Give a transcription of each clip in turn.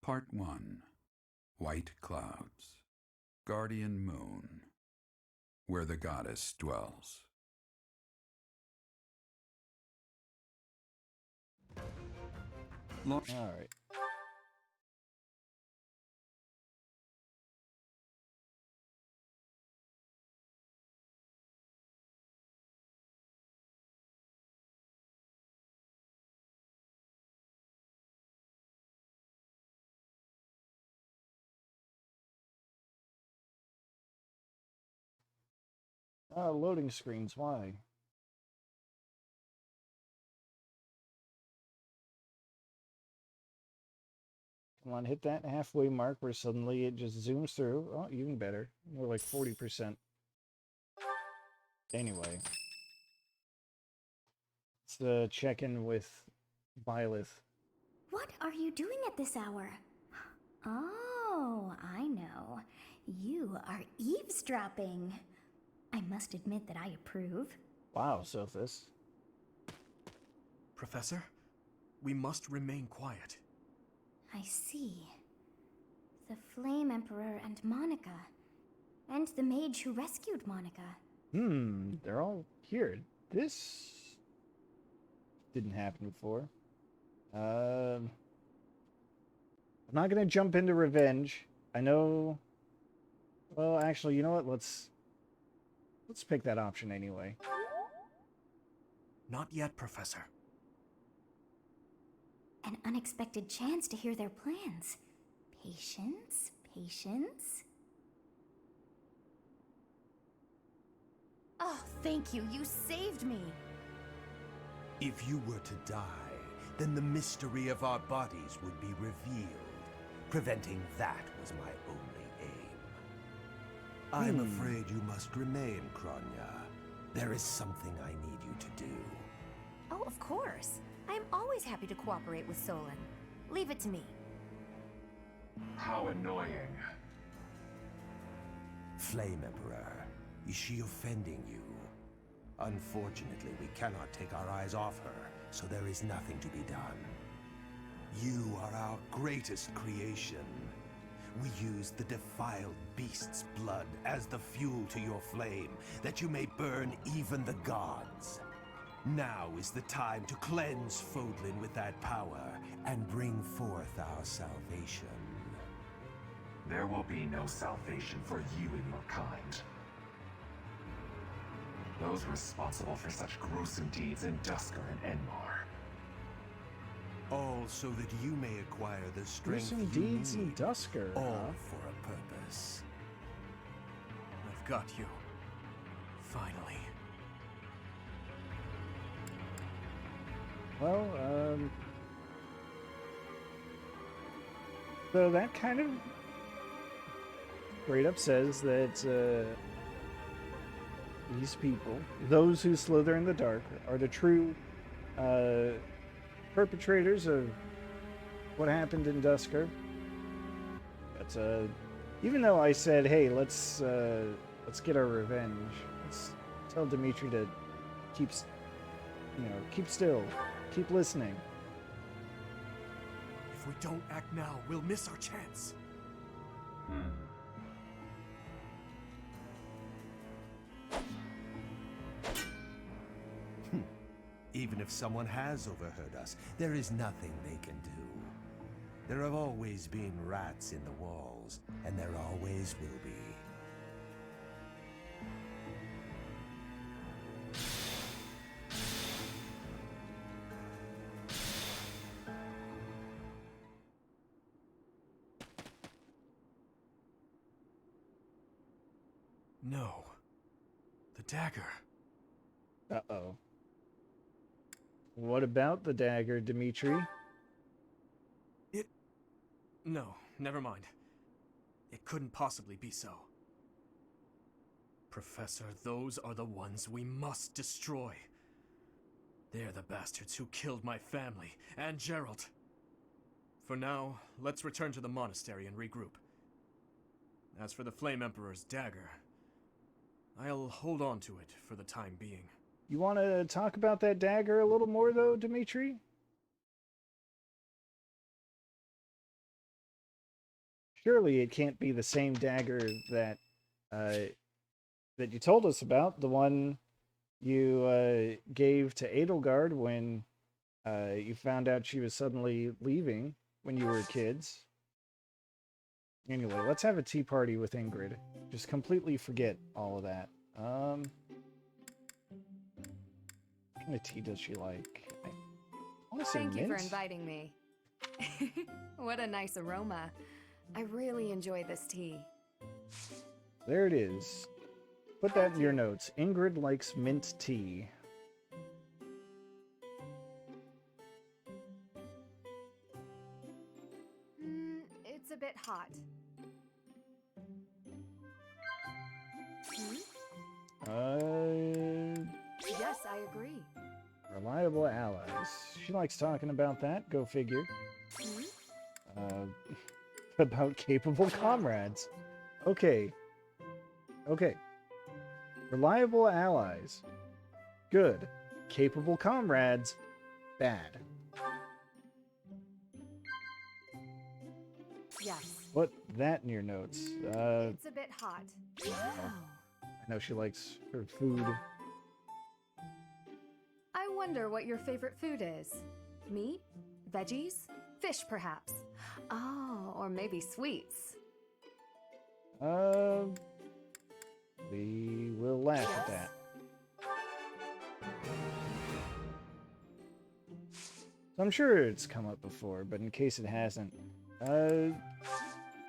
Part 1. White Clouds. Guardian Moon. Where the goddess dwells. All right. Loading screens, why? Come on, hit that halfway mark where suddenly it just zooms through. Oh, even better. More like 40%. Anyway. Let's check in with Violet. What are you doing at this hour? Oh, I know. You are eavesdropping. I must admit that I approve. Wow, Sophis. Professor, we must remain quiet. I see. The Flame Emperor and Monica. And the mage who rescued Monica. They're all here. This didn't happen before. I'm not gonna jump into revenge. I know. Well, actually, you know what? Let's pick that option anyway. Not yet, Professor. An unexpected chance to hear their plans. Patience, patience. Oh, thank you. You saved me. If you were to die, then the mystery of our bodies would be revealed. Preventing that was my only aim. I'm afraid you must remain, Kronya. There is something I need you to do. Oh, of course. I am always happy to cooperate with Solon. Leave it to me. How annoying. Flame Emperor, is she offending you? Unfortunately, we cannot take our eyes off her, so there is nothing to be done. You are our greatest creation. We use the defiled beast's blood as the fuel to your flame, that you may burn even the gods. Now is the time to cleanse Fodlan with that power and bring forth our salvation. There will be no salvation for you and your kind. Those responsible for such gruesome deeds in Dusker and Enmar. All so that you may acquire the strength Gruesome you deeds in need. Dusker. All for a purpose. I've got you. Finally. Well, so that kind of straight up says that these people, those who slither in the dark, are the true perpetrators of what happened in Dusker. But even though I said, "Hey, let's get our revenge," let's tell Dimitri to keep still, keep listening. If we don't act now, we'll miss our chance. Even if someone has overheard us, there is nothing they can do. There have always been rats in the walls, and there always will be. No. The dagger. Uh-oh. What about the dagger, Dimitri? No, never mind. It couldn't possibly be so. Professor, those are the ones we must destroy. They're the bastards who killed my family and Jeralt. For now, let's return to the monastery and regroup. As for the Flame Emperor's dagger, I'll hold on to it for the time being. You want to talk about that dagger a little more, though, Dimitri? surely it can't be the same dagger that that you told us about, the one you gave to Edelgard when you found out she was suddenly leaving when you were kids. Anyway, let's have a tea party with Ingrid. Just completely forget all of that. What kind of tea does she like? I want to say Thank you for mint. inviting me. What a nice aroma. I really enjoy this tea. There it is. Put that in your notes. Ingrid likes mint tea. It's a bit hot. Yes, I agree. Reliable allies. She likes talking about that. Go figure. About capable comrades. Okay. Okay. Reliable allies. Good. Capable comrades. Bad. Yes. Put that in your notes. It's a bit hot. I know she likes her food. I wonder what your favorite food is. Meat? Veggies? Fish, perhaps? Oh, or maybe sweets. We will laugh at that. So I'm sure it's come up before, but in case it hasn't,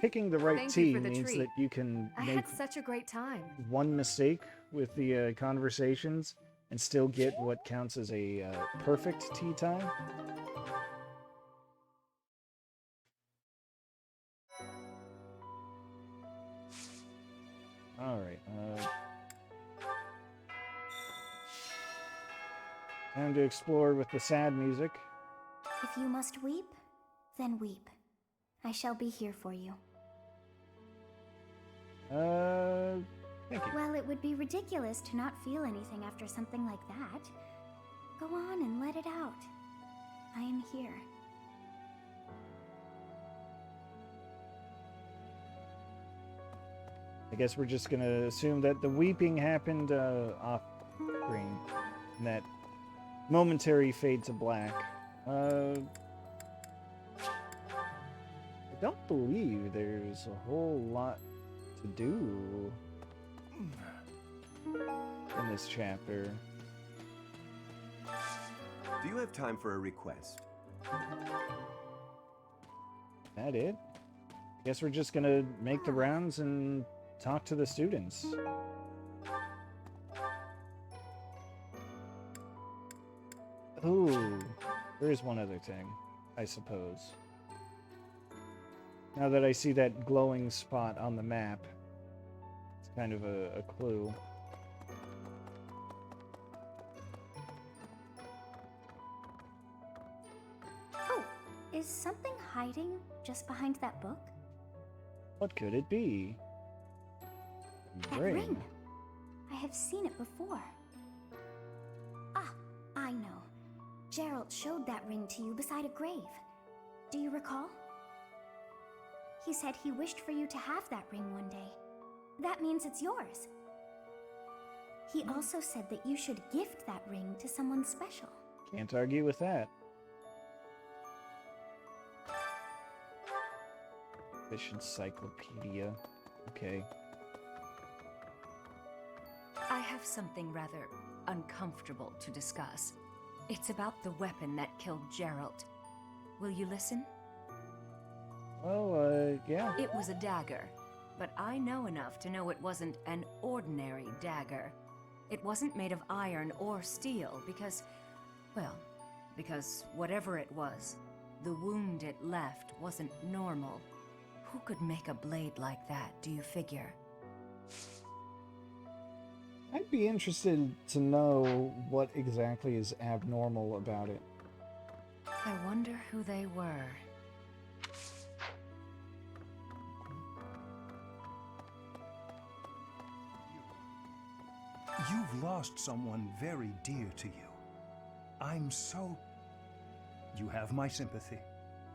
picking the right Thank you tea for the means treat. that you can I make had such a great time. one mistake with the conversations and still get what counts as a perfect tea time. Alright, time to explore with the sad music. If you must weep, then weep. I shall be here for you. Thank you. Well, it would be ridiculous to not feel anything after something like that. Go on and let it out. I am here. I guess we're just gonna assume that the weeping happened off screen, and that momentary fade to black. I don't believe there's a whole lot to do in this chapter. Do you have time for a request? That it? Guess we're just gonna make the rounds and talk to the students. Ooh, there's one other thing, I suppose. Now that I see that glowing spot on the map, it's kind of a clue. Oh, is something hiding just behind that book? What could it be? That ring. I have seen it before. Ah, I know. Jeralt showed that ring to you beside a grave. Do you recall? He said he wished for you to have that ring one day. That means it's yours. He also said that you should gift that ring to someone special. Can't argue with that. Fish encyclopedia. Okay. I have something rather uncomfortable to discuss. It's about the weapon that killed Jeralt. Will you listen? Well, yeah. It was a dagger, but I know enough to know it wasn't an ordinary dagger. It wasn't made of iron or steel because, well, because whatever it was, the wound it left wasn't normal. Who could make a blade like that, do you figure? I'd be interested to know what exactly is abnormal about it. I wonder who they were. You've lost someone very dear to you. I'm so... You have my sympathy.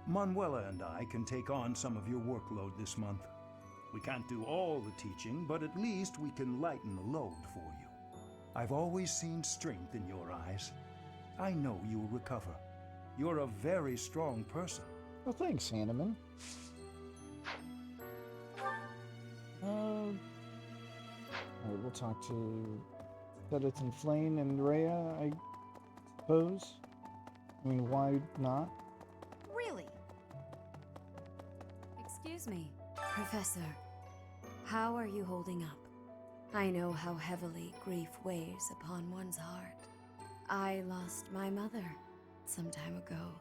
Manuela and I can take on some of your workload this month. We can't do all the teaching, but at least we can lighten the load for you. I've always seen strength in your eyes. I know you'll recover. You're a very strong person. Well, thanks, Hanneman. Alright, we'll talk to Sedith and Flame and Rhea, I suppose. I mean, why not? Really? Excuse me, Professor. How are you holding up? I know how heavily grief weighs upon one's heart. I lost my mother some time ago.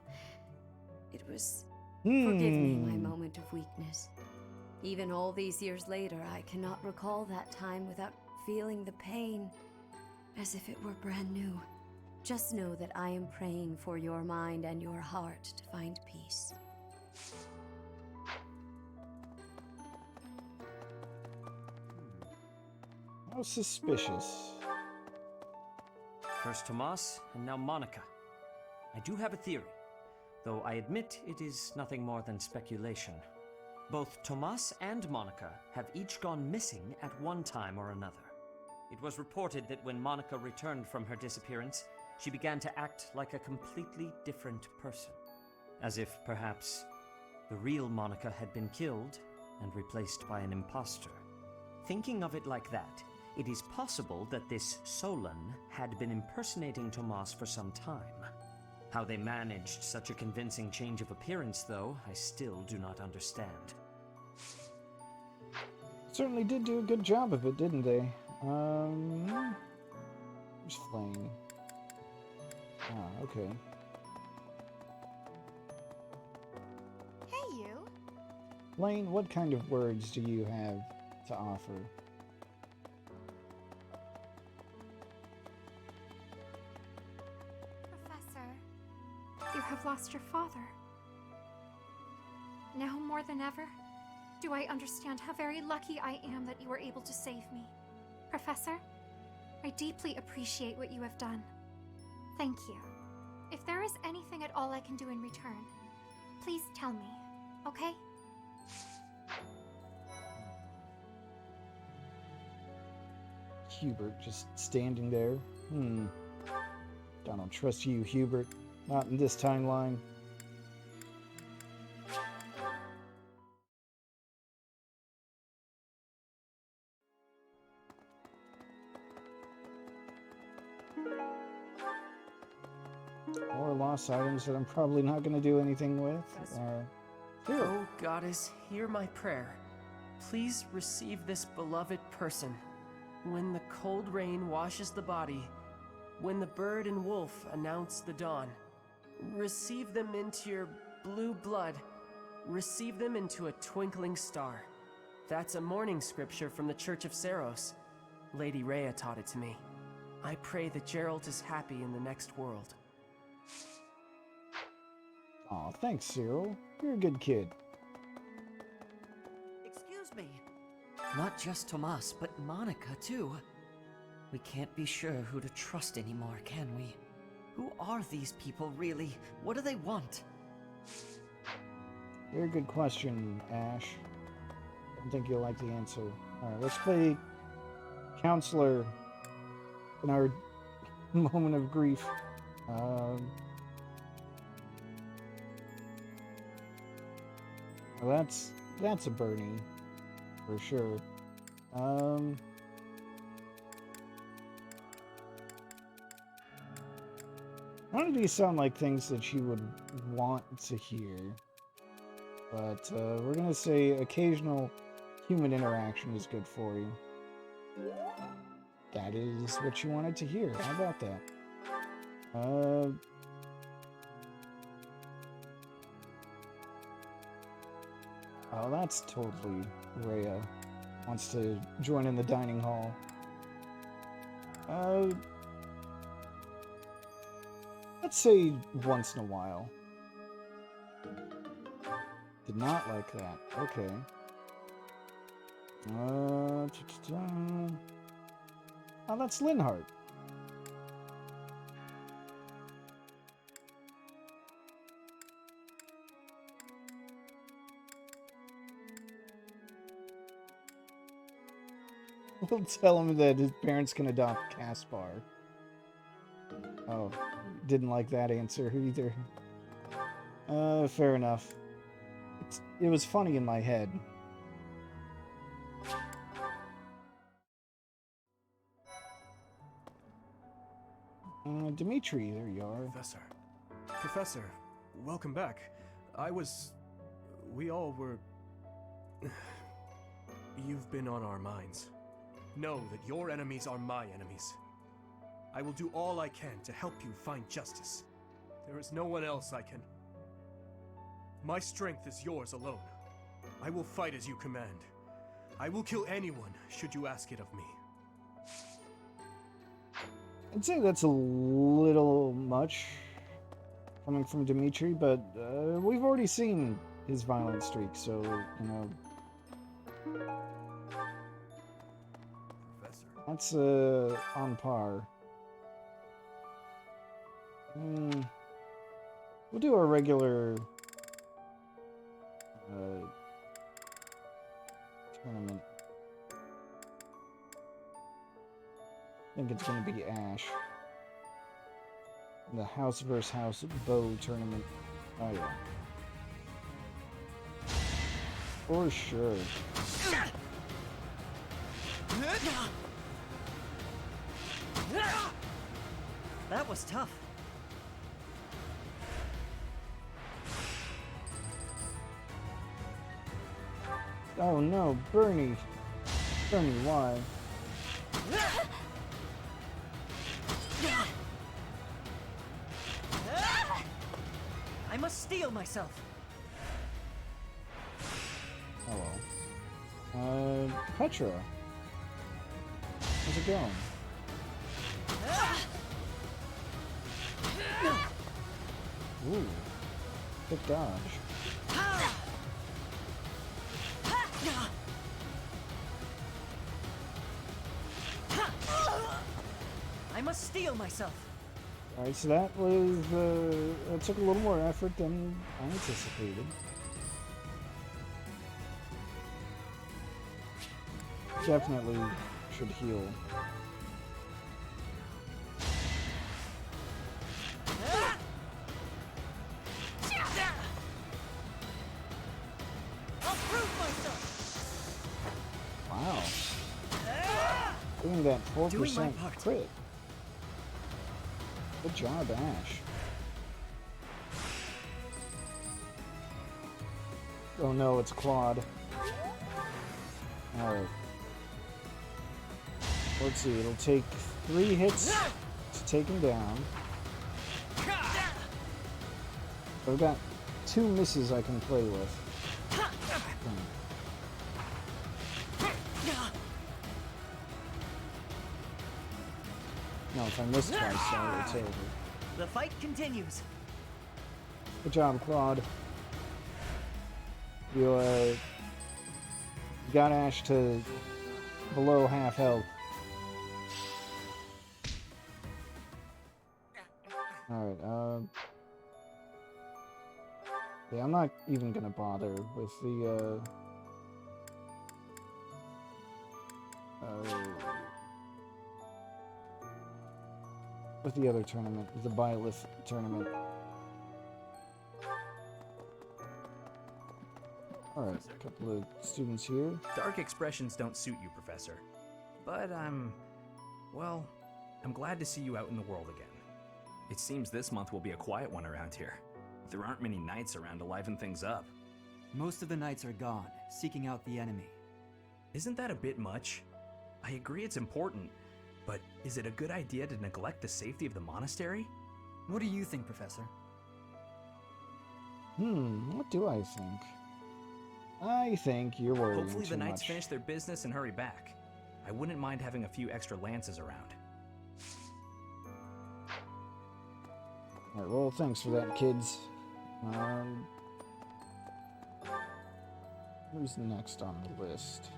It was... Forgive me my moment of weakness. Even all these years later, I cannot recall that time without feeling the pain as if it were brand new. Just know that I am praying for your mind and your heart to find peace. How suspicious. First Tomas, and now Monica. I do have a theory, though I admit it is nothing more than speculation. Both Tomas and Monica have each gone missing at one time or another. It was reported that when Monica returned from her disappearance, she began to act like a completely different person. As if, perhaps, the real Monica had been killed and replaced by an imposter. Thinking of it like that, it is possible that this Solon had been impersonating Tomas for some time. How they managed such a convincing change of appearance, though, I still do not understand. Certainly did do a good job of it, didn't they? Where's Flame? Ah, okay. Hey, you. Flame, what kind of words do you have to offer? Professor, you have lost your father. Now more than ever, do I understand how very lucky I am that you were able to save me. Professor, I deeply appreciate what you have done. Thank you. If there is anything at all I can do in return, please tell me, okay? Hubert just standing there. I don't trust you, Hubert. Not in this timeline. Or lost items that I'm probably not going to do anything with. Oh, Goddess, hear my prayer. Please receive this beloved person. When the cold rain washes the body, when the bird and wolf announce the dawn, receive them into your blue blood. Receive them into a twinkling star. That's a morning scripture from the Church of Saros. Lady Rhea taught it to me. I pray that Jeralt is happy in the next world. Aw, thanks, Cyril. You're a good kid. Excuse me. Not just Tomas, but Monica, too. We can't be sure who to trust anymore, can we? Who are these people, really? What do they want? Very good question, Ash. I don't think you'll like the answer. Alright, let's play Counselor in our moment of grief. Well, that's a Bernie, for sure. None of these sound like things that you would want to hear. But we're gonna say occasional human interaction is good for you. That is what you wanted to hear. How about that? Oh, that's totally Rhea. Wants to join in the dining hall. Let's say once in a while. Did not like that. Okay. Oh, that's Linhart. We'll tell him that his parents can adopt Caspar. Oh, didn't like that answer either. Fair enough. It was funny in my head. Dimitri, there you are. Professor, welcome back. We all were... You've been on our minds. Know that your enemies are my enemies. I will do all I can to help you find justice. There is no one else I can... My strength is yours alone. I will fight as you command. I will kill anyone, should you ask it of me. I'd say that's a little much coming from Dimitri, but we've already seen his violent streak, so, you know... That's on par. We'll do our regular tournament. I think it's going to be Ash. The house versus house bow tournament. Oh yeah. For sure. That was tough. Oh no, Bernie. Bernie, why? I must steel myself. Hello. Petra. How's it going? Ooh. Good dodge. I must steel myself. Alright, so that was, it took a little more effort than I anticipated. Definitely should heal. I'll prove myself. Wow. Doing that 4% crit. Good job, Ash. Oh no, it's Claude. Alright. Let's see, it'll take 3 hits to take him down. I've got 2 misses I can play with. No, if I miss twice, it's over. The fight continues. Good job, Claude. You got Ash to below half health. Alright, yeah, I'm not even gonna bother with the, with the other tournament, the Byleth tournament. Alright, a couple of students here. Dark expressions don't suit you, Professor. But well, I'm glad to see you out in the world again. It seems this month will be a quiet one around here. There aren't many knights around to liven things up. Most of the knights are gone, seeking out the enemy. Isn't that a bit much? I agree it's important, but is it a good idea to neglect the safety of the monastery? What do you think, Professor? What do I think? I think you're worrying too much. Hopefully the knights finish their business and hurry back. I wouldn't mind having a few extra lances around. Alright, well, thanks for that, kids. Who's next on the list?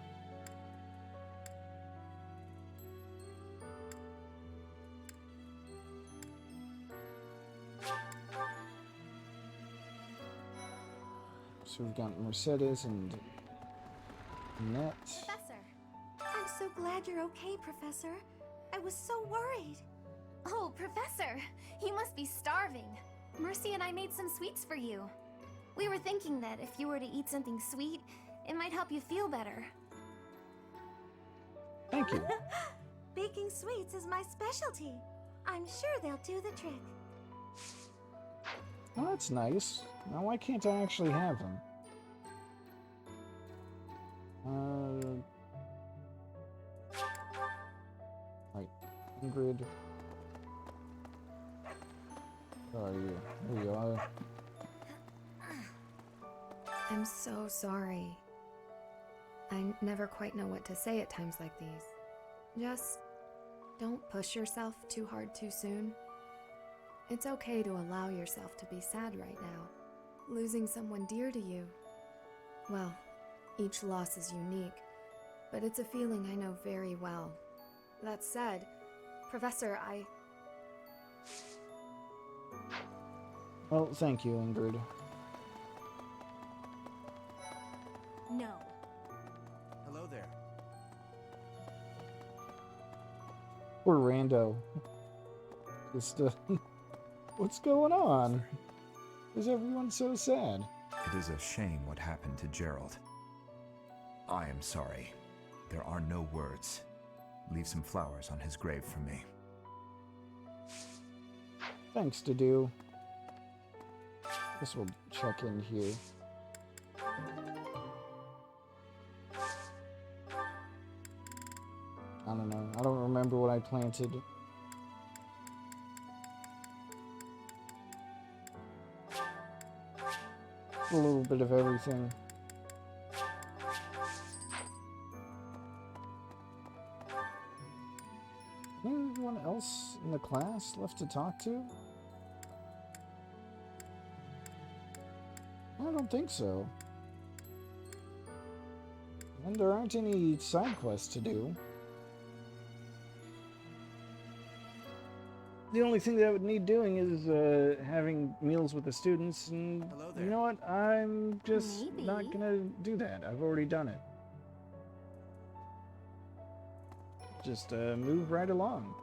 So we've got Mercedes and Annette. Professor, I'm so glad you're okay, Professor. I was so worried. Oh, Professor! You must be starving. Mercy and I made some sweets for you. We were thinking that if you were to eat something sweet, it might help you feel better. Thank you. Baking sweets is my specialty. I'm sure they'll do the trick. Oh, that's nice. Now, why can't I actually have them? Right. Ingrid. Where are you? There you are. I'm so sorry. I never quite know what to say at times like these. Just don't push yourself too hard too soon. It's okay to allow yourself to be sad right now. Losing someone dear to you. Well, each loss is unique, but it's a feeling I know very well. That said, Professor, Well, thank you, Ingrid. No. Hello there. Poor Rando. Just, what's going on? Is everyone so sad? It is a shame what happened to Jeralt. I am sorry. There are no words. Leave some flowers on his grave for me. Thanks to do. Guess we'll check in here. I don't know. I don't remember what I planted. A little bit of everything. Anyone else in the class left to talk to? I don't think so. And there aren't any side quests to do. The only thing that I would need doing is having meals with the students, and you know what? I'm just not gonna do that. I've already done it. Just move right along.